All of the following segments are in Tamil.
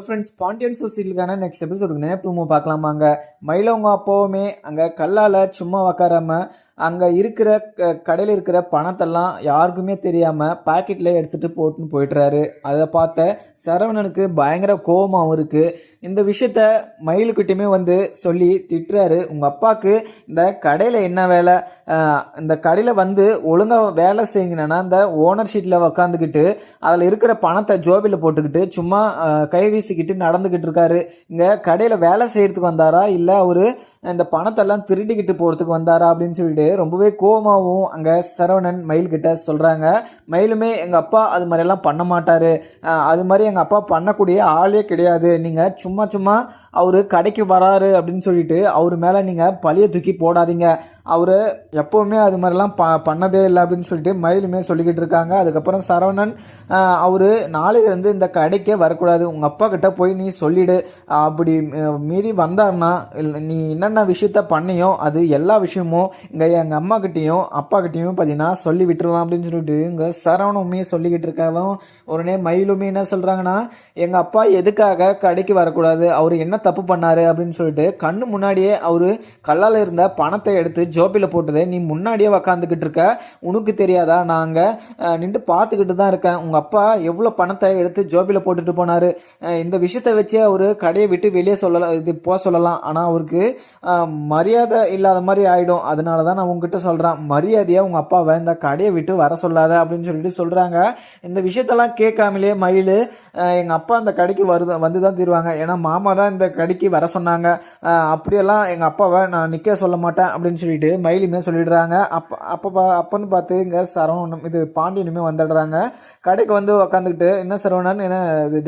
ஃப்ரெண்ட்ஸ் பாண்டியன் சீரியலுக்கான நெக்ஸ்ட் எபிசோடுக்கு ப்ரோமோ பார்க்கலாமாங்க. மயிலவங்க அப்போவுமே அங்கே கல்லால் சும்மா உக்காராம அங்கே இருக்கிற கடையில் இருக்கிற பணத்தெல்லாம் யாருக்குமே தெரியாமல் பாக்கெட்டில் எடுத்துகிட்டு போட்டுன்னு போயிட்டுறாரு. அதை பார்த்த சரவணனுக்கு பயங்கர கோபமாகவும் இருக்குது. இந்த விஷயத்த மயிலுக்கிட்டையுமே வந்து சொல்லி திட்டுறாரு. உங்கள் அப்பாவுக்கு இந்த கடையில் என்ன வேலை, இந்த கடையில் வந்து ஒழுங்காக வேலை செய்யுங்கன்னா இந்த ஓனர் ஷீட்டில் உக்காந்துக்கிட்டு அதில் இருக்கிற பணத்தை ஜோபியில் போட்டுக்கிட்டு சும்மா கை வீசிக்கிட்டு நடந்துக்கிட்டு இருக்காரு. இங்கே கடையில் வேலை செய்கிறதுக்கு வந்தாரா இல்லை அவர் இந்த பணத்தெல்லாம் திருடிக்கிட்டு போகிறதுக்கு வந்தாரா அப்படின்னு சொல்லிட்டு ரொம்பவே கோபமாகவும் அங்கே சரவணன் மயில்கிட்ட சொல்கிறாங்க. மயிலுமே எங்கள் அப்பா அது மாதிரியெல்லாம் பண்ண மாட்டார், அது மாதிரி எங்கள் அப்பா பண்ணக்கூடிய ஆளே கிடையாது, நீங்கள் சும்மா அவர் கடைக்கு வராரு அப்படின்னு சொல்லிட்டு அவர் மேலே நீங்கள் பழிய தூக்கி போடாதீங்க, அவர் எப்போவுமே அது மாதிரிலாம் பண்ணதே இல்லை அப்படின்னு சொல்லிட்டு மயிலுமே சொல்லிக்கிட்டு இருக்காங்க. அதுக்கப்புறம் சரவணன் அவர் நாளையிலேருந்து இந்த கடைக்கே வரக்கூடாது, உங்கள் அப்பா கிட்ட போய் நீ சொல்லிவிடு, அப்படி மீறி வந்தார்னா நீ என்னென்ன விஷயத்த பண்ணியோ அது எல்லா விஷயமும் இங்கே எங்கள் அம்மாக்கிட்டேயும் அப்பாக்கிட்டேயும் பார்த்தீங்கன்னா சொல்லி விட்டுருவான் அப்படின்னு சொல்லிட்டு இங்கே சரவணமே சொல்லிக்கிட்டு இருக்காவும். உடனே மயிலுமே என்ன சொல்கிறாங்கன்னா, எங்கள் அப்பா எதுக்காக கடைக்கு வரக்கூடாது, அவர் என்ன தப்பு பண்ணார் அப்படின்னு சொல்லிட்டு கண்ணு முன்னாடியே அவர் கல்லால் இருந்த பணத்தை எடுத்து ஜோப்பில் போட்டதே நீ முன்னாடியே உக்காந்துக்கிட்டு இருக்க, உனக்கு தெரியாதா, நாங்கள் நின்று பார்த்துக்கிட்டு தான் இருக்கேன், உங்கள் அப்பா எவ்வளோ பணத்தை எடுத்து ஜோப்பில் போட்டுட்டு போனார், இந்த விஷயத்தை வச்சு அவர் கடையை விட்டு வெளியே சொல்லலாம், இது போக சொல்லலாம், ஆனால் அவருக்கு மரியாதை இல்லாத மாதிரி ஆகிடும், அதனால தான் நான் உங்ககிட்ட சொல்கிறேன், மரியாதையாக உங்கள் அப்பாவை இந்த கடையை விட்டு வர சொல்லாத அப்படின்னு சொல்லிட்டு சொல்கிறாங்க. இந்த விஷயத்தெல்லாம் கேட்காமலே மயில் எங்கள் அப்பா அந்த கடைக்கு வந்து தான் தருவாங்க, ஏன்னா மாமா தான் இந்த கடைக்கு வர சொன்னாங்க, அப்படியெல்லாம் எங்கள் அப்பாவை நான் நிற்க சொல்ல மாட்டேன் அப்படின்னு சொல்லிட்டு மயிலுமே சொல்லிடுறாங்க. அப்பன்னு பார்த்து இங்கே சரவணன் இது பாண்டியனுமே வந்துடுறாங்க. கடைக்கு வந்து உக்காந்துக்கிட்டு என்ன சரவணன் என்ன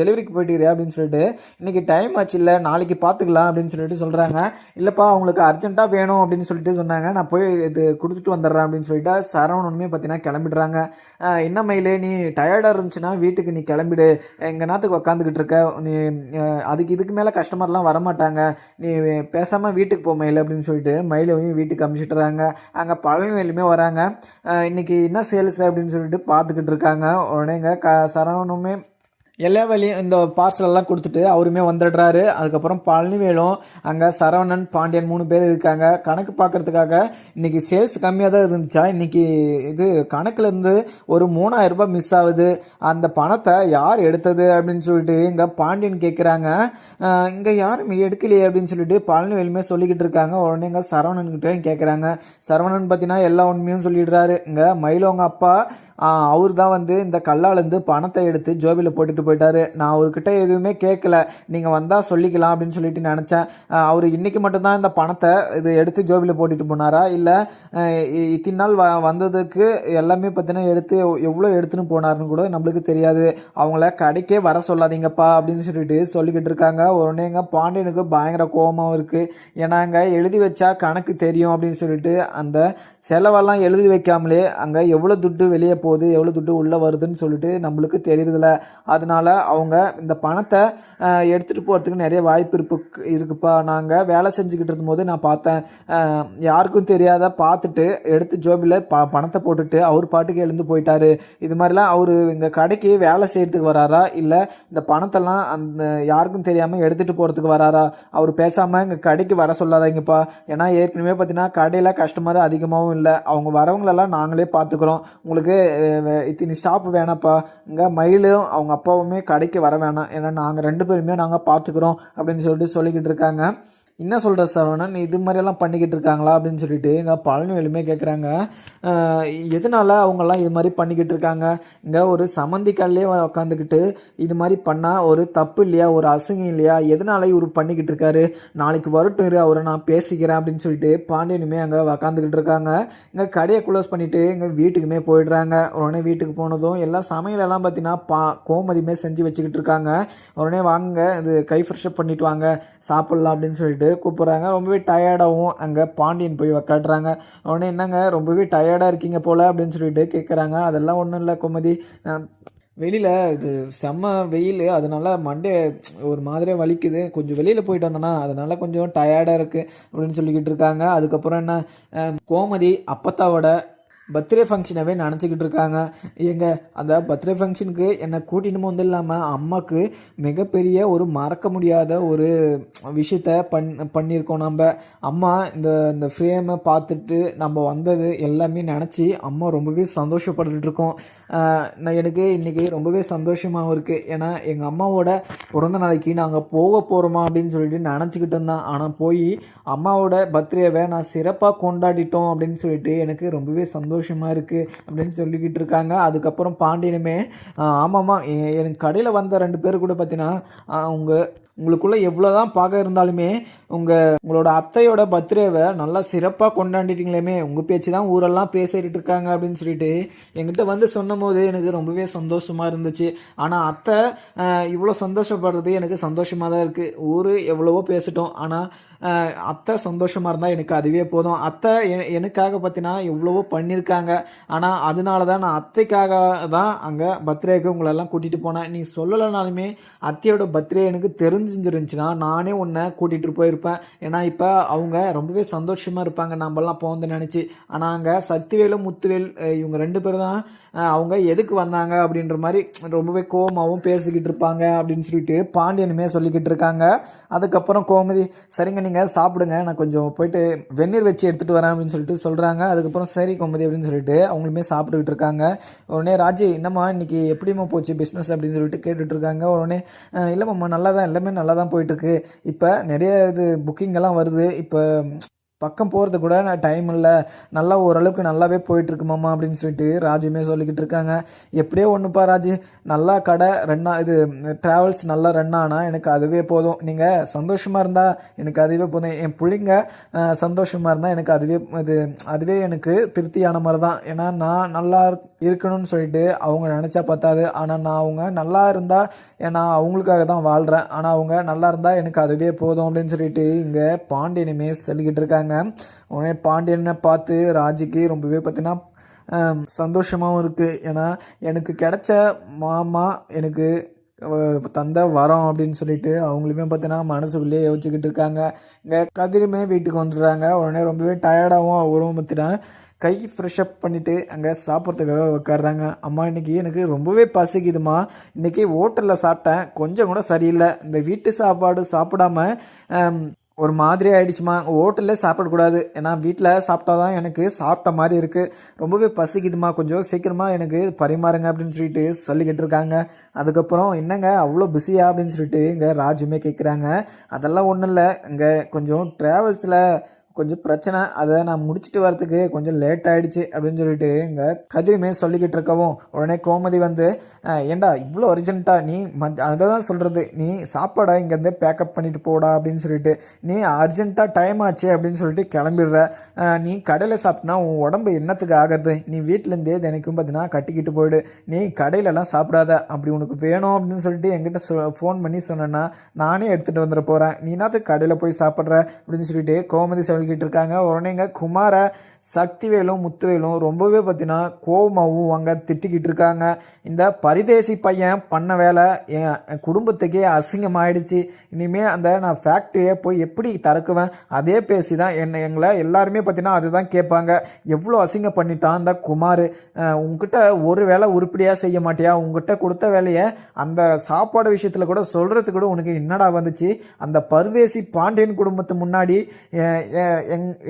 டெலிவரிக்கு போயிட்டீரே அப்படின்னு சொல்லிட்டு இன்றைக்கி டைம் ஆச்சு இல்லை நாளைக்கு பார்த்துக்கலாம் அப்படின்னு சொல்லிட்டு சொல்கிறாங்க. இல்லைப்பா அவங்களுக்கு அர்ஜென்ட்டாக வேணும் அப்படின்னு சொல்லிட்டு சொன்னாங்க, நான் போய் இது கொடுத்துட்டு வந்துடுறேன் அப்படின்னு சொல்லிட்டு சரவணனுமே பார்த்தீங்கன்னா கிளம்பிடுறாங்க. என்ன மயிலே நீ டயர்டாக இருந்துச்சுன்னா வீட்டுக்கு நீ கிளம்பிடு, எங்கள் நாத்துக்கு உக்காந்துக்கிட்டு இருக்க, நீ இதுக்கு மேலே கஸ்டமர்லாம் வரமாட்டாங்க, நீ பேசாமல் வீட்டுக்கு போ மயில் அப்படின்னு சொல்லிட்டு மயிலையும் வீட்டுக்கு அனுப்பிச்சிட்டுறாங்க. அங்கே பழனிவேலுமே வராங்க. இன்றைக்கி என்ன சேல்ஸ் அப்படின்னு சொல்லிட்டு பார்த்துக்கிட்டு இருக்காங்க. உடனே சரவணனுமே எல்லா வேலையும் இந்த பார்சலெல்லாம் கொடுத்துட்டு அவருமே வந்துடுறாரு. அதுக்கப்புறம் பழனிவேலும் அங்கே சரவணன் பாண்டியன் 3 பேர் இருக்காங்க. கணக்கு பார்க்குறதுக்காக இன்றைக்கி சேல்ஸ் கம்மியாக தான் இருந்துச்சா, இன்றைக்கி இது கணக்கில் இருந்து ஒரு 3000 ரூபாய் மிஸ் ஆகுது, அந்த பணத்தை யார் எடுத்தது அப்படின்னு சொல்லிட்டு இங்கே பாண்டியன் கேட்குறாங்க. இங்கே யாரும் எடுக்கலையே அப்படின்னு சொல்லிட்டு பழனிவேலுமே சொல்லிக்கிட்டு இருக்காங்க. உடனே இங்கே சரவணன்கிட்டையும் கேட்குறாங்க. சரவணன் பார்த்தீங்கன்னா எல்லா உண்மையும் சொல்லிடுறாரு. இங்கே மயிலவங்க அப்பா அவர் தான் வந்து இந்த கல்லாலேருந்து பணத்தை எடுத்து ஜோபியில் போட்டுட்டு போயிட்டாரு, நான் அவர்கிட்ட எதுவுமே கேட்கல, நீங்கள் வந்தால் சொல்லிக்கலாம் அப்படின்னு சொல்லிட்டு நினச்சேன், அவர் இன்றைக்கி மட்டும்தான் இந்த பணத்தை இது எடுத்து ஜோபியில் போட்டுட்டு போனாரா இல்லை இத்தனை நாள் வந்ததுக்கு எல்லாமே பார்த்தீங்கன்னா எடுத்து எவ்வளோ எடுத்துன்னு போனார்னு கூட நம்மளுக்கு தெரியாது, அவங்கள கடைக்கே வர சொல்லாதீங்கப்பா அப்படின்னு சொல்லிட்டு சொல்லிக்கிட்டு இருக்காங்க. உடனேங்க பாண்டியனுக்கு பயங்கர கோபமாகவும் இருக்குது. ஏன்னா அங்கே எழுதி வச்சா கணக்கு தெரியும் அப்படின்னு சொல்லிட்டு அந்த செலவெல்லாம் எழுதி வைக்காமலே அங்கே எவ்வளோ துட்டு வெளியே போகுது எவ்வளோ துட்டு உள்ளே வருதுன்னு சொல்லிட்டு நம்மளுக்கு தெரியுறதில்ல, அதனால் அவங்க இந்த பணத்தை எடுத்துகிட்டு போகிறதுக்கு நிறைய வாய்ப்பு இருக்குப்பா, நாங்கள் வேலை செஞ்சுக்கிட்டு இருக்கும்போது நான் பார்த்தேன், யாருக்கும் தெரியாத பார்த்துட்டு எடுத்து ஜோபில் பணத்தை போட்டுட்டு அவர் பாட்டுக்கு எழுந்து போயிட்டாரு, இது மாதிரிலாம் அவர் எங்கள் கடைக்கு வேலை செய்கிறதுக்கு வராரா இல்லை இந்த பணத்தெல்லாம் அந்த யாருக்கும் தெரியாமல் எடுத்துகிட்டு போகிறதுக்கு வராரா, அவர் பேசாமல் எங்கள் கடைக்கு வர சொல்லாதீங்கப்பா, ஏன்னா ஏற்கனவே பார்த்தீங்கன்னா கடையில் கஸ்டமர் அதிகமாகவும் இல்லை, அவங்க வரவங்களெல்லாம் நாங்களே பார்த்துக்குறோம், உங்களுக்கு இத்தனை ஸ்டாப் வேணாப்பா, இங்கே மயிலும் அவங்க அப்பாவுமே கடைக்கு வர வேணாம், ஏன்னா நாங்கள் 2 பேருமே நாங்கள் பார்த்துக்குறோம் அப்படின்னு சொல்லிக்கிட்டு இருக்காங்க. என்ன சொல்கிற சரவணன், இது மாதிரியெல்லாம் பண்ணிக்கிட்டு இருக்காங்களா அப்படின்னு சொல்லிட்டு இங்கே பழனிவேலுமே கேட்குறாங்க. எதனால் அவங்கெல்லாம் இது மாதிரி பண்ணிக்கிட்டு இருக்காங்க, இங்கே ஒரு சம்மந்திக்காலே உட்காந்துக்கிட்டு இது மாதிரி பண்ணால் ஒரு தப்பு இல்லையா, ஒரு அசிங்கம் இல்லையா, எதனால இவர் பண்ணிக்கிட்டு இருக்காரு, நாளைக்கு வரட்டும் இரு அவரை நான் பேசிக்கிறேன் அப்படின்னு சொல்லிட்டு பாண்டியனுமே அங்கே உக்காந்துக்கிட்டு இருக்காங்க. இங்கே கடையை க்ளோஸ் பண்ணிவிட்டு இங்கே வீட்டுக்குமே போயிடுறாங்க. உடனே வீட்டுக்கு போனதும் எல்லா சமையலெல்லாம் பார்த்தீங்கன்னா கோமதியுமே செஞ்சு வச்சுக்கிட்டு இருக்காங்க. உடனே வாங்க இது கை ஃப்ரெஷ்அப் பண்ணிட்டு வாங்க சாப்பிட்லாம் அப்படின்னு சொல்லிட்டு கூப்பிட்றாங்க. ரொம்பவே டயர்டாகவும் அங்கே பாண்டியன் போய் உக்காட்டுறாங்க. உடனே என்னங்க ரொம்பவே டயர்டாக இருக்கீங்க போல் அப்படின்னு சொல்லிட்டு கேட்குறாங்க. அதெல்லாம் ஒன்றும் இல்லை கோமதி, வெளியில் இது செம்ம வெயில், அதனால் மண்டே ஒரு மாதிரியாக வலிக்குது, கொஞ்சம் வெளியில் போயிட்டு வந்தேன்னா அதனால் கொஞ்சம் டயர்டாக இருக்குது அப்படின்னு சொல்லிக்கிட்டு இருக்காங்க. அதுக்கப்புறம் என்ன கோமதி அப்பத்தாவோட பர்த்டே ஃபங்க்ஷனவே நினச்சிக்கிட்டு இருக்காங்க. எங்க அந்த பர்த்டே ஃபங்க்ஷனுக்கு என்னை கூட்டின்னு வந்து இல்லாமல் அம்மாவுக்கு மிகப்பெரிய ஒரு மறக்க முடியாத ஒரு விஷயத்த பண்ணியிருக்கோம் நம்ம. அம்மா இந்த இந்த ஃப்ரேமை பார்த்துட்டு நம்ம வந்தது எல்லாமே நினச்சி அம்மா ரொம்பவே சந்தோஷப்பட்டுட்டு இருக்கோம். எனக்கு இன்றைக்கி ரொம்பவே சந்தோஷமாகவும் இருக்குது. ஏன்னா எங்கள் அம்மாவோட பிறந்த நாளைக்கு நாங்கள் போக போகிறோமா அப்படின்னு சொல்லிட்டு நினச்சிக்கிட்டு இருந்தேன். ஆனால் போய் அம்மாவோட பர்த்டேவை நான் சிறப்பாக கொண்டாடிட்டோம் அப்படின்னு சொல்லிட்டு எனக்கு ரொம்பவே சந்தோஷமாக இருக்குது அப்படின்னு சொல்லிக்கிட்டு இருக்காங்க. அதுக்கப்புறம் பாண்டியனுமே ஆமாம்மா, எனக்கு கடையில் வந்த 2 பேர் கூட பார்த்தீங்கன்னா உங்களுக்குள்ளே எவ்வளோ தான் பார்க்க இருந்தாலுமே உங்களோட அத்தையோட பர்த்டேவை நல்லா சிறப்பாக கொண்டாடிட்டீங்களேமே, உங்கள் பேச்சு தான் ஊரெல்லாம் பேசிட்டு இருக்காங்க அப்படின்னு சொல்லிட்டு என்கிட்ட வந்து சொன்னும் போது எனக்கு ரொம்பவே சந்தோஷமாக இருந்துச்சு. ஆனால் அத்தை இவ்வளோ சந்தோஷப்படுறது எனக்கு சந்தோஷமாக தான் இருக்குது. ஊர் எவ்வளவோ பேசிட்டோம், ஆனால் அத்தை சந்தோஷமாக இருந்தால் எனக்கு அதுவே போதும். அத்தை எனக்காக பார்த்தீங்கன்னா எவ்வளவோ பண்ணியிருக்காங்க. ஆனால் அதனால தான் நான் அத்தைக்காக தான் அங்கே பர்த்டேக்கு உங்களெல்லாம் கூட்டிகிட்டு போனேன். நீ சொல்லலைனாலுமே அத்தையோட பர்த்டே எனக்கு தெரிஞ்சிருந்துச்சுன்னா நானே உன்னை கூட்டிகிட்டு போயிருப்பேன். ஏன்னா இப்போ அவங்க ரொம்பவே சந்தோஷமாக இருப்பாங்க நம்மளாம் போந்து நினச்சி. ஆனால் அங்கே சக்திவேலும் முத்துவேல் இவங்க 2 பேர் தான் அவங்க எதுக்கு வந்தாங்க அப்படின்ற மாதிரி ரொம்பவே கோவமாகவும் பேசிக்கிட்டு இருப்பாங்க அப்படின்னு சொல்லிட்டு பாண்டியனுமே சொல்லிக்கிட்டு இருக்காங்க. அதுக்கப்புறம் கோமதி, சரிங்க நீங்கள் சாப்பிடுங்க, நான் கொஞ்சம் போயிட்டு வெந்நீர் வச்சு எடுத்துகிட்டு வரேன் அப்படின்னு சொல்லிட்டு சொல்கிறாங்க. அதுக்கப்புறம் சரி கோமதி அப்படின்னு சொல்லிட்டு அவங்களுமே சாப்பிட்டுக்கிட்டு இருக்காங்க. உடனே ராஜி, என்னம்மா இன்னைக்கு எப்படிம்மா போச்சு பிஸ்னஸ் அப்படின்னு சொல்லிட்டு கேட்டுட்டு இருக்காங்க. உடனே இல்லைம்மா நல்லா தான், எல்லாமே நல்லா தான் போயிட்டுருக்கு. இப்போ நிறைய புக்கிங் எல்லாம் வருது. இப்போ பக்கம் போகிறது கூட நான் டைம் இல்லை, நல்லா ஓரளவுக்கு நல்லாவே போயிட்டுருக்குமாம்மா அப்படின்னு சொல்லிட்டு ராஜுமே சொல்லிக்கிட்டு இருக்காங்க. எப்படியோ ஒன்றுப்பா ராஜு, நல்லா கடை ட்ராவல்ஸ் நல்லா ரன் ஆனால் எனக்கு அதுவே போதும். நீங்கள் சந்தோஷமாக இருந்தால் எனக்கு அதுவே போதும். என் பிள்ளைங்க சந்தோஷமாக இருந்தால் எனக்கு அதுவே எனக்கு திருப்தியான மாதிரி தான். ஏன்னா நான் நல்லா இருக்கணும்னு சொல்லிட்டு அவங்க நினச்சா பத்தாது. ஆனால் நான் அவங்க நல்லா இருந்தால் நான் அவங்களுக்காக தான் வாழ்கிறேன். ஆனால் அவங்க நல்லா இருந்தால் எனக்கு அதுவே போதும் அப்படின்னு சொல்லிட்டு இங்கே பாண்டியனுமே சொல்லிக்கிட்டு இருக்காங்க. உடனே பாண்டியனை பார்த்து ராஜுக்கு ரொம்பவே பார்த்தீங்கன்னா சந்தோஷமாகவும் இருக்குது. ஏன்னா எனக்கு கிடைச்ச மாமா எனக்கு தந்த வரோம் அப்படின்னு சொல்லிட்டு அவங்களுமே பார்த்தீங்கன்னா மனசுக்குள்ளேயே யோசிச்சுக்கிட்டு இருக்காங்க. இங்கே கதிருமே வீட்டுக்கு வந்துடுறாங்க. உடனே ரொம்பவே டயர்டாகவும் அவரும் பார்த்தீங்கன்னா கை ஃப்ரெஷ்அப் பண்ணிவிட்டு அங்கே சாப்பிட்றதுக்காக உட்காடுறாங்க. அம்மா இன்றைக்கி எனக்கு ரொம்பவே பசிக்குதுமா, இன்றைக்கி ஹோட்டலில் சாப்பிட்டேன், கொஞ்சம் கூட சரியில்லை, இந்த வீட்டு சாப்பாடு சாப்பிடாம ஒரு மாதிரி ஆகிடுச்சுமா, ஹோட்டல்லே சாப்பிடக்கூடாது, ஏன்னா வீட்டில் சாப்பிட்டா தான் எனக்கு சாப்பிட்ட மாதிரி இருக்குது, ரொம்பவே பசிக்குதுமா, கொஞ்சம் சீக்கிரமாக எனக்கு பரிமாறுங்க அப்படின்னு சொல்லிட்டு சொல்லிக்கிட்டு இருக்காங்க. அதுக்கப்புறம் என்னங்க அவ்வளோ பிஸியா அப்படின்னு சொல்லிட்டு இங்கே ராஜுமே கேட்குறாங்க. அதெல்லாம் ஒன்றும் இல்லை, இங்கே கொஞ்சம் ட்ராவல்ஸில் கொஞ்சம் பிரச்சனை, அதை நான் முடிச்சுட்டு வரதுக்கு கொஞ்சம் லேட் ஆகிடுச்சு அப்படின்னு சொல்லிட்டு இங்கே கதிரிமே சொல்லிக்கிட்டு இருக்கவும் உடனே கோமதி வந்து, ஏண்டா இவ்வளோ அர்ஜென்ட்டாக நீ அதை தான் சொல்கிறது, நீ சாப்பாடை இங்கேருந்து பேக்கப் பண்ணிட்டு போடா அப்படின்னு சொல்லிட்டு, நீ அர்ஜென்ட்டாக டைம் ஆச்சு அப்படின்னு சொல்லிட்டு கிளம்பிடுற, நீ கடையில் சாப்பிட்னா உன் உடம்பு என்னத்துக்கு ஆகிறது, நீ வீட்டிலேருந்தே தினைக்கும் பார்த்தீங்கன்னா கட்டிக்கிட்டு போயிடு, நீ கடையிலலாம் சாப்பிடாத, அப்படி உனக்கு வேணும் அப்படின்னு சொல்லிட்டு என்கிட்ட ஃபோன் பண்ணி சொன்னேன்னா நானே எடுத்துகிட்டு வந்துட போகிறேன், நீ என்னத்துக்கு கடையில் போய் சாப்பிட்ற அப்படின்னு சொல்லிட்டு கோமதி சொல்லிக்கிட்டு இருக்காங்க. உடனேங்க குமார சக்திவேலும் முத்துவேலும் ரொம்பவே பார்த்தீங்கன்னா கோபமாகவும் அங்கே திட்டிக்கிட்டு இருக்காங்க. இந்த பரிதேசி பையன் பண்ண வேலை என் குடும்பத்துக்கே அசிங்கமாயிடுச்சு, இனிமேல் நான் ஃபேக்ட்ரியை போய் எப்படி திறக்குவேன், அதே பேசி தான் எங்களை எல்லாருமே பார்த்தீங்கன்னா அதுதான் கேட்பாங்க, எவ்வளோ அசிங்கம் பண்ணிட்டான் அந்த குமார், உங்ககிட்ட ஒரு வேலை உருப்படியாக செய்ய மாட்டியா, உங்ககிட்ட கொடுத்த வேலையை அந்த சாப்பாடு விஷயத்தில் கூட சொல்கிறதுக்கு கூட உனக்கு என்னடா வந்துச்சு, அந்த பரிதேசி பாண்டியன் குடும்பத்து முன்னாடி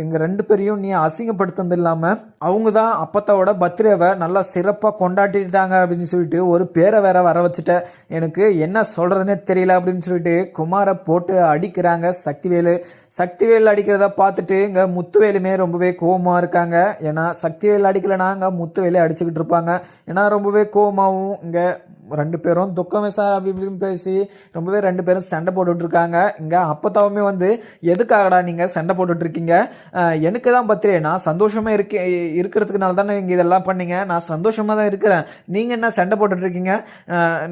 எங்கள் 2 பேரையும் நீ அசிங்கப்படுத்துறது இல்லாமல் அவங்க தான் அப்பத்தாவோட பர்த்டேவை நல்லா சிறப்பாக கொண்டாடிட்டாங்க அப்படின்னு சொல்லிட்டு ஒரு பேரை வேற வர வச்சுட்ட, எனக்கு என்ன சொல்கிறதுனே தெரியல அப்படின்னு சொல்லிட்டு குமாரை போட்டு அடிக்கிறாங்க சக்திவேல் அடிக்கிறத பார்த்துட்டு இங்கே முத்துவேலுமே ரொம்பவே கோபமாக இருக்காங்க. ஏன்னா சக்திவேல் அடிக்கலைன்னா இங்கே முத்துவேலே அடிச்சுக்கிட்டு இருப்பாங்க. ஏன்னா ரொம்பவே கோபமாகவும் இங்கே 2 பேரும் துக்கம் சார் அப்படி இப்படின்னு பேசி ரொம்பவே 2 பேரும் சண்டை போட்டுட்டு இருக்காங்க. இங்கே அப்பத்தாவுமே வந்து எதுக்காகடா நீங்கள் சண்டை போட்டுட்டு இருக்கீங்க, எனக்கு தான் பர்த்டே, நான் சந்தோஷமாக இருக்கிறதுக்குனால தானே நீங்கள் இதெல்லாம் பண்ணீங்க, நான் சந்தோஷமாக தான் இருக்கிறேன், நீங்கள் என்ன சண்டை போட்டுட்டு இருக்கீங்க,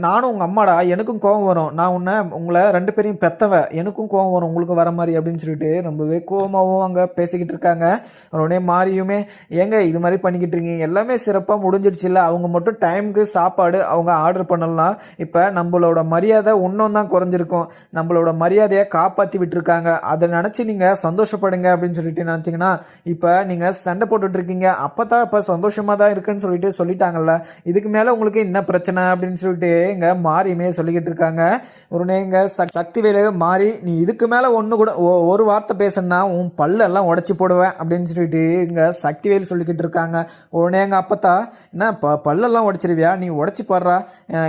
நானும் உங்கள் அம்மாடா, எனக்கும் கோபம் வரும், நான் உங்களை 2 பேரையும் பெத்தவ, எனக்கும் கோபம் வரும் உங்களுக்கு வர மாதிரி அப்படின்னு சொல்லிட்டு ரொம்பவே கோபமாகவும் அங்கே பேசிக்கிட்டு இருக்காங்க. உடனே மாறியுமே ஏங்க இது மாதிரி பண்ணிக்கிட்டு இருக்கீங்க, எல்லாமே சிறப்பாக முடிஞ்சிடுச்சு இல்லை, அவங்க மட்டும் டைமுக்கு சாப்பாடு அவங்க ஆர்டர் பண்ணலாம், இப்போ நம்மளோட மரியாதை இன்னும் தான் குறைஞ்சிருக்கும். நம்மளோட மரியாதையை காப்பாற்றி விட்டுருக்காங்க, அதை நினச்சி நீங்கள் சந்தோஷப்படுங்க அப்படின்னு சொல்லிட்டு நினச்சிங்கன்னா, இப்போ நீங்கள் சண்டை போட்டுட்ருக்கீங்க, அப்போ தான் இப்போ சந்தோஷமாக தான் இருக்குன்னு சொல்லிட்டாங்கல்ல, இதுக்கு மேலே உங்களுக்கு என்ன பிரச்சனை அப்படின்னு சொல்லிட்டு இங்கே மாறியுமே சொல்லிக்கிட்டு இருக்காங்க. உடனே இங்கே சக்திவேலு மாறி, நீ இதுக்கு மேலே ஒன்று கூட ஒரு வார்த்தை பேசுனா உன் பல்லெல்லாம் உடச்சி போடுவேன் அப்படின்னு சொல்லிட்டு இங்கே சக்திவேலு சொல்லிக்கிட்டு இருக்காங்க. உடனே எங்கள் அப்பத்தா, என்ன பல்லெல்லாம் உடச்சிருவியா, நீ உடச்சி பாடுறா,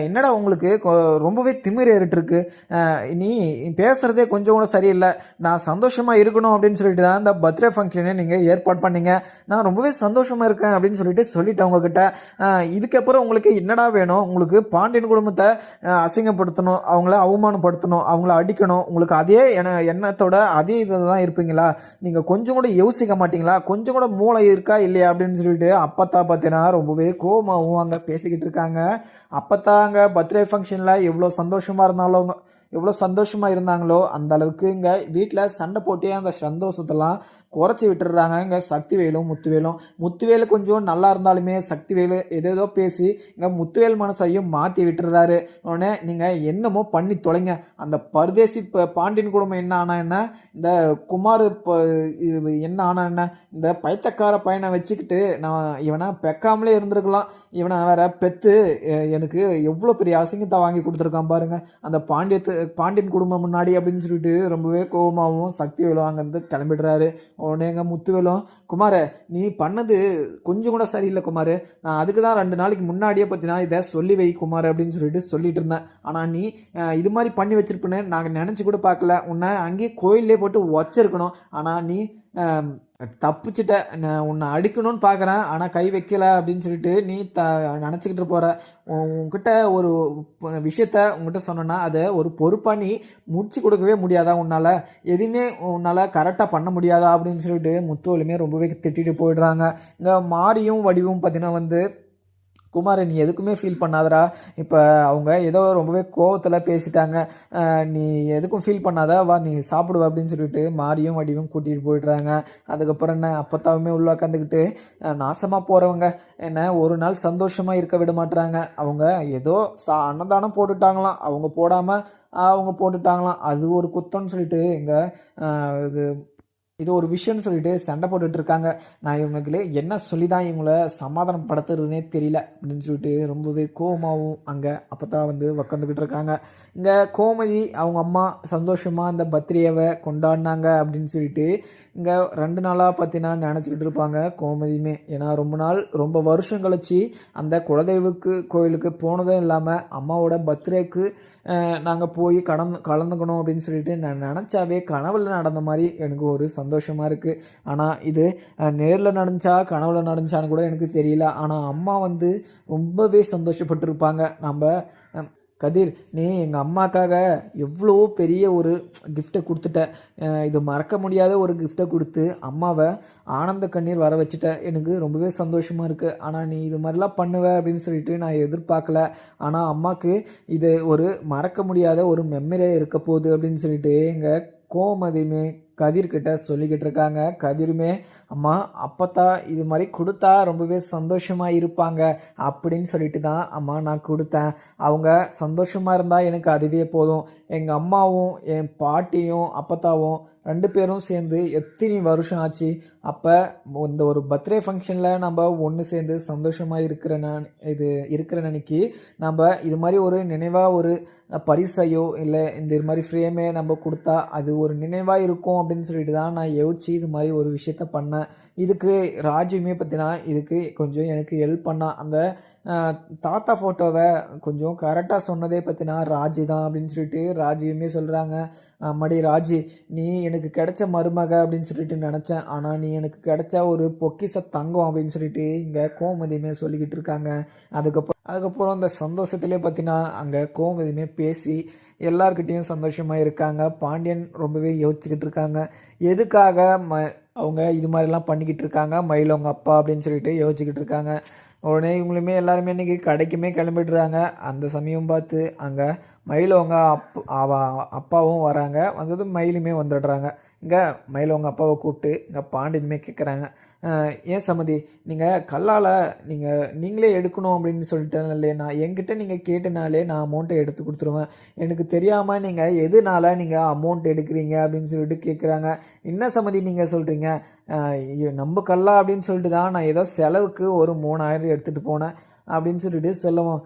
என்னடா உங்களுக்கு ரொம்பவே திமிர் ஏறிட்டுருக்கு, நீ பேசுகிறதே கொஞ்சம் கூட சரியில்லை, நான் சந்தோஷமாக இருக்கணும் அப்படின்னு சொல்லிட்டு தான் இந்த பர்த்டே ஃபங்க்ஷனை நீங்கள் ஏற்பாடு பண்ணீங்க, நான் ரொம்பவே சந்தோஷமாக இருக்கேன் அப்படின்னு சொல்லிட்டேன் உங்ககிட்ட. இதுக்கப்புறம் உங்களுக்கு என்னடா வேணும், உங்களுக்கு பாண்டியன் குடும்பத்தை அசிங்கப்படுத்தணும், அவங்கள அவமானப்படுத்தணும், அவங்கள அடிக்கணும், உங்களுக்கு அதே எண்ணத்தோட அதே இதில் தான் இருப்பீங்களா, நீங்கள் கொஞ்சம் கூட யோசிக்க மாட்டீங்களா, கொஞ்சம் கூட மூளை இருக்கா இல்லையா அப்படின்னு சொல்லிட்டு அப்பத்தா பார்த்தீங்கன்னா ரொம்பவே கோபமாகவும் அங்கே பேசிக்கிட்டு இருக்காங்க. அப்பத்தா அங்கே பர்த்டே ஃபங்க்ஷனில் எவ்வளோ சந்தோஷமாக இருந்தாங்களோ அந்த அளவுக்கு இங்கே வீட்டில் சண்டை போட்டே அந்த சந்தோஷத்தெல்லாம் குறைச்சி விட்டுடுறாங்க இங்கே சக்திவேலும் முத்துவேலு கொஞ்சம் நல்லா இருந்தாலுமே சக்திவேலு ஏதேதோ பேசி இங்கே முத்துவேல் மனசையும் மாற்றி விட்டுறாரு. உடனே நீங்கள் என்னமோ பண்ணி தொலைங்க, அந்த பரதேசி பாண்டியன் குடும்பம் என்ன ஆனா என்ன, இந்த குமார் என்ன ஆனா என்ன, இந்த பைத்தக்கார பையனை வச்சுக்கிட்டு நான் இவனை பெக்காமலே இருந்திருக்கலாம், இவனை வேற பெற்று எனக்கு எவ்வளோ பெரிய அசிங்கத்தை வாங்கி கொடுத்துருக்கான் பாருங்க அந்த பாண்டியன் குடும்பம் முன்னாடி அப்படின்னு சொல்லிட்டு ரொம்பவே கோபமாகவும் சக்திவேலும் அங்கேருந்து கிளம்பிடுறாரு. உடனே எங்கள் முத்துவேலும், குமார நீ பண்ணது கொஞ்சம் கூட சரியில்லை குமார், நான் அதுக்கு தான் 2 நாளைக்கு முன்னாடியே பார்த்தீங்கன்னா இதை சொல்லி வை குமார் அப்படின்னு சொல்லிட்டு இருந்தேன், ஆனால் நீ இது மாதிரி பண்ணி வச்சிருப்பேன்னு நாங்கள் நினச்சி கூட பார்க்கல, உன்னை அங்கேயே கோயிலே போட்டு வச்சிருக்கணும், ஆனால் நீ தப்பிச்சிட்ட, நான் உன்னை அடிக்கணும்னு பார்க்குறேன் ஆனால் கை வைக்கல அப்படின்னு சொல்லிட்டு நீ நினச்சிக்கிட்டு போகிற, உங்ககிட்ட ஒரு விஷயத்த உங்ககிட்ட சொன்னேன்னா அதை ஒரு பொறுப்பாக நீ முடிச்சு கொடுக்கவே முடியாதா, உன்னால் எதுவுமே உன்னால் கரெக்டாக பண்ண முடியாதா அப்படின்னு சொல்லிட்டு முத்துவலுமே ரொம்பவே திட்டிட்டு போயிடுறாங்க. இங்கே மாரியும் வடிவும் பார்த்தீங்கன்னா குமார் நீ எதுக்குமே ஃபீல் பண்ணாதடா, இப்போ அவங்க ஏதோ ரொம்பவே கோவத்தில் பேசிட்டாங்க, நீ எதுக்கும் ஃபீல் பண்ணாத, வா நீ சாப்பிடுவ அப்படின்னு சொல்லிட்டு மாரியும் வடிவும் கூட்டிகிட்டு போயிடுறாங்க. அதுக்கப்புறம் என்ன அப்பத்தாவுமே உள்ள உட்காந்துக்கிட்டு நாசமாக போகிறவங்க என்ன ஒரு நாள் சந்தோஷமாக இருக்க விட மாட்டுறாங்க, அவங்க ஏதோ அன்னதானம் போட்டுட்டாங்களாம், அவங்க போட்டுட்டாங்களாம், அது ஒரு குத்தம்னு சொல்லிட்டு இங்கே இது ஒரு விஷயம்னு சொல்லிட்டு சண்டை போட்டுட்டு இருக்காங்க. நான் இவங்களுக்கு என்ன சொல்லி தான் இவங்கள சமாதானம் படுத்துறதுனே தெரியல அப்படின்னு சொல்லிட்டு ரொம்பவே கோவமாகவும் அங்கே அப்போ தான் உக்காந்துக்கிட்டு இருக்காங்க. இங்கே கோமதி அவங்க அம்மா சந்தோஷமாக அந்த பர்த்டேவை கொண்டாடினாங்க அப்படின்னு சொல்லிட்டு இங்கே 2 நாளாக பார்த்தீங்கன்னா நினச்சிக்கிட்டு இருப்பாங்க கோமதியுமே. ஏன்னா ரொம்ப வருஷம் கழிச்சு அந்த குலதெய்வக்கு கோயிலுக்கு போனதும் இல்லாமல் அம்மாவோட பர்த்டேக்கு நாங்கள் போய் கலந்துக்கணும் அப்படின்னு சொல்லிட்டு நான் நினச்சாவே கனவுல நடந்த மாதிரி எனக்கு ஒரு சந்தோஷமாக இருக்குது. ஆனால் இது நேரில் நடந்துச்சா கனவுல நடந்துச்சான்னு கூட எனக்கு தெரியல. ஆனால் அம்மா ரொம்பவே சந்தோஷப்பட்டிருப்பாங்க. நம்ம கதிர் நீ எங்கள் அம்மாக்காக எவ்வளோ பெரிய ஒரு கிஃப்டை கொடுத்துட்ட, இது மறக்க முடியாத ஒரு கிஃப்டை கொடுத்து அம்மாவை ஆனந்த கண்ணீர் வர வச்சுட்ட, எனக்கு ரொம்பவே சந்தோஷமாக இருக்குது. ஆனால் நீ இது மாதிரிலாம் பண்ணுவ அப்படின்னு சொல்லிட்டு நான் எதிர்பார்க்கல, ஆனால் அம்மாவுக்கு இது ஒரு மறக்க முடியாத ஒரு மெமரியாக இருக்க போகுது அப்படின்னு சொல்லிட்டு எங்கள் கோமதியுமே கதிர்கிட்ட சொல்லிக்கிட்டு இருக்காங்க. கதிருமே அம்மா அப்பத்தா இது மாதிரி கொடுத்தா ரொம்பவே சந்தோஷமாக இருப்பாங்க அப்படின்னு சொல்லிட்டு தான் அம்மா நான் கொடுத்தேன், அவங்க சந்தோஷமாக இருந்தால் எனக்கு அதுவே போதும். எங்கள் அம்மாவும் என் பாட்டியும் அப்பத்தாவும் 2 பேரும் சேர்ந்து எத்தனை வருஷம் ஆச்சு, அப்போ இந்த ஒரு பர்த்டே ஃபங்க்ஷனில் நம்ம ஒன்று சேர்ந்து சந்தோஷமாக இருக்கிற அன்னைக்கு நம்ம இது மாதிரி ஒரு நினைவாக ஒரு பரிசையோ இல்லை இந்த மாதிரி ஃப்ரேமே நம்ம கொடுத்தா அது ஒரு நினைவாக இருக்கும் அப்படின்னு சொல்லிட்டு தான் நான் யோசிச்சு இது மாதிரி ஒரு விஷயத்த பண்ணேன். இதுக்கு ராஜுமே பார்த்தீங்கன்னா இதுக்கு கொஞ்சம் எனக்கு ஹெல்ப் பண்ணான். அந்த தாத்தா ஃபோட்டோவை கொஞ்சம் கரெக்டாக சொன்னதே பார்த்தீங்கன்னா ராஜி தான் அப்படின்னு சொல்லிட்டு ராஜியுமே சொல்கிறாங்க. மடி ராஜி நீ எனக்கு கிடைச்ச மருமக அப்படின்னு சொல்லிட்டு நினச்சேன், ஆனால் நீ எனக்கு கிடைச்ச ஒரு பொக்கிஷ தங்கம் அப்படின்னு சொல்லிட்டு இங்கே கோமதியுமே சொல்லிக்கிட்டு இருக்காங்க. அதுக்கப்புறம் அந்த சந்தோஷத்துலேயே பார்த்தீங்கன்னா அங்கே கோமதியுமே பேசி எல்லார்கிட்டேயும் சந்தோஷமாக இருக்காங்க. பாண்டியன் ரொம்பவே யோசிச்சுக்கிட்டு இருக்காங்க, எதுக்காக அவங்க இது மாதிரிலாம் பண்ணிக்கிட்டு இருக்காங்க மயிலவங்க அப்பா அப்படின்னு சொல்லிட்டு யோசிச்சுக்கிட்டு இருக்காங்க. உடனே இவங்களுமே எல்லாருமே இன்றைக்கி கடைக்குமே கிளம்பிடுறாங்க. அந்த சமயம் பார்த்து அங்கே மயிலவங்க அப்பாவும் வராங்க. வந்ததும் மயிலுமே வந்துடுறாங்க. இங்கே மயிலவங்க அப்பாவை கூப்பிட்டு இங்கே பாண்டியனுமே கேட்குறாங்க, ஏன் சம்மதி நீங்கள் கல்லால் நீங்களே எடுக்கணும் அப்படின்னு சொல்லிட்டேன், நான் என்கிட்ட நீங்கள் கேட்டனாலே நான் அமௌண்ட்டை எடுத்து கொடுத்துருவேன். எனக்கு தெரியாமல் நீங்கள் எதுனால நீங்கள் அமௌண்ட் எடுக்கிறீங்க அப்படின்னு சொல்லிட்டு கேட்குறாங்க. என்ன சம்மதி நீங்கள் சொல்கிறீங்க? நம்ம கல்லா அப்படின்னு சொல்லிட்டு தான் நான் ஏதோ செலவுக்கு ஒரு 3000 எடுத்துகிட்டு போனேன் அப்படின்னு சொல்லிட்டு சொல்லவும்,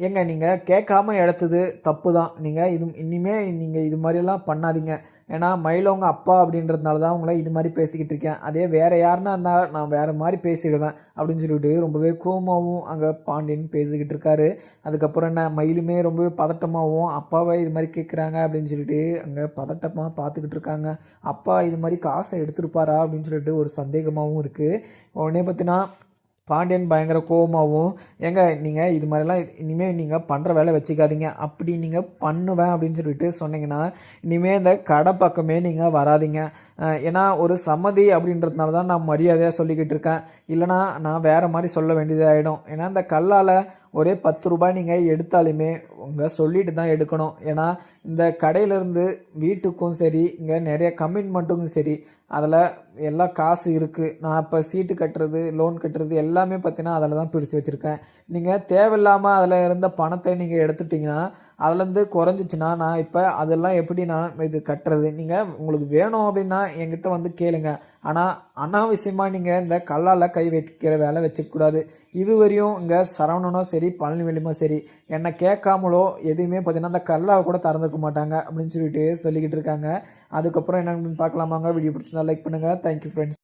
ஏங்க நீங்கள் கேட்காம எடுத்தது தப்பு தான். நீங்கள் இனிமேல் இது மாதிரியெல்லாம் பண்ணாதீங்க. ஏன்னா மயிலவங்க அப்பா அப்படின்றதுனால தான் உங்களை இது மாதிரி பேசிக்கிட்டு இருக்கேன். அதே வேறு யாருன்னா இருந்தால் நான் வேறு மாதிரி பேசிடுவேன் அப்படின்னு சொல்லிட்டு ரொம்பவே கோவமாகவும் அங்கே பாண்டியன் பேசிக்கிட்டு இருக்காரு. அதுக்கப்புறம் என்ன மயிலுமே ரொம்பவே பதட்டமாகவும் அப்பாவை இது மாதிரி கேட்குறாங்க அப்படின்னு சொல்லிட்டு அங்கே பதட்டமாக பார்த்துக்கிட்டு இருக்காங்க. அப்பா இது மாதிரி காசை எடுத்துருப்பாரா அப்படின்னு சொல்லிட்டு ஒரு சந்தேகமாகவும் இருக்குது. உடனே பார்த்தீங்கன்னா பாண்டியன் பயங்கர கோவமாகவும், ஏங்க நீங்கள் இது மாதிரிலாம் இனிமேல் நீங்கள் பண்ணுற வேலை வச்சுக்காதீங்க. அப்படி நீங்கள் பண்ணுவேன் அப்படின்னு சொல்லிட்டு சொன்னீங்கன்னா இனிமேல் இந்த கடை பக்கமே நீங்கள் வராதிங்க. ஏன்னா ஒரு சம்மதி அப்படின்றதுனால தான் நான் மரியாதையாக சொல்லிக்கிட்டு இருக்கேன். இல்லைனா நான் வேறு மாதிரி சொல்ல வேண்டியதாகிடும். ஏன்னா இந்த கல்லால் ஒரே 10 ரூபாய் நீங்கள் எடுத்தாலுமே சொல்லிட்டு தான் எடுக்கணும். ஏன்னா இந்த கடையிலேருந்து வீட்டுக்கும் சரி, இங்கே நிறைய கமிட்மெண்ட்டுக்கும் சரி, அதில் எல்லா காசு இருக்குது. நான் இப்போ சீட்டு கட்டுறது, லோன் கட்டுறது எல்லாமே பார்த்தீங்கன்னா அதில் தான் பிரித்து வச்சுருக்கேன். நீங்கள் தேவையில்லாமல் அதில் இருந்த பணத்தை நீங்கள் எடுத்துட்டிங்கன்னா அதுலேருந்து குறைஞ்சிச்சின்னா நான் இப்போ அதெல்லாம் எப்படி நான் இது கட்டுறது? நீங்கள் உங்களுக்கு வேணும் அப்படின்னா என்கிட்ட வந்து கேளுங்க. ஆனால் அனாவசியமாக நீங்கள் இந்த கல்லால் கை வைக்கிற வேலை வச்சுக்கூடாது. இதுவரையும் இங்கே சரவணனும் சரி, பழனிவேலுமோ சரி, என்னை கேட்காமலோ எதுவுமே பார்த்தீங்கன்னா அந்த கல்லாவை கூட திறந்துக்க மாட்டாங்க அப்படின்னு சொல்லிட்டு சொல்லிக்கிட்டு இருக்காங்க. அதுக்கப்புறம் என்னென்னு பார்க்கலாமாங்க. வீடியோ பிடிச்சிருந்தா லைக் பண்ணுங்கள். Thank you friends.